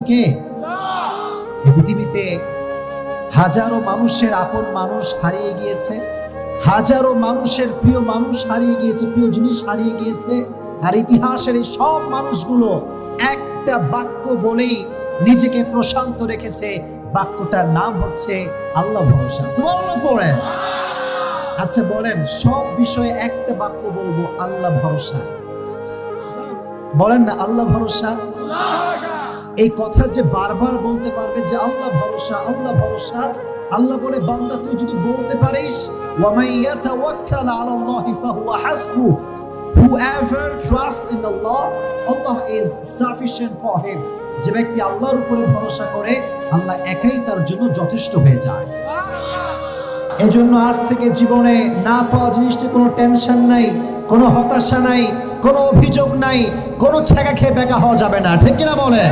কে? এই পৃথিবীতে হাজারো মানুষের আপন মানুষ হারিয়ে গিয়েছে, হাজারো মানুষের প্রিয় মানুষ হারিয়ে গিয়েছে, প্রিয় জিনিস হারিয়ে গিয়েছে। আর ইতিহাসের এই সব মানুষগুলো একটা বাক্য বলেই নিজেকে প্রশান্ত রেখেছে। বাক্যটার নাম হচ্ছে আল্লাহ ভরসা। সুবহানাল্লাহ পড়েন। আচ্ছা বলেন, সব বিষয়ে একটা বাক্য বলবো, আল্লাহ ভরসা। বলেন না আল্লাহ ভরসা। এই কথা যে বারবার বলতে পারবে যে আল্লাহ ভরসা, আল্লাহ ভরসা। আল্লাহ বলে, বান্দা তুই যদি বলতে পারিস, ওয়া মান ইয়াতাওয়াক্কাল আলাল্লাহি ফাহুয়া হাসবুহ, whoever trusts in Allah, Allah is sufficient for him। যে ব্যক্তি আল্লাহর উপরে ভরসা করে, আল্লাহ একাই তার জন্য যথেষ্ট হয়ে যায়। এজন্য আজ থেকে জীবনে না পাওয়া জিনিসটা কোনো টেনশন নাই, কোনো হতাশা নাই, কোনো অভিযোগ নাই, কোনো ছেঁকা খেয়ে বেকা হওয়া যাবে না। ঠিক কিনা বলেন?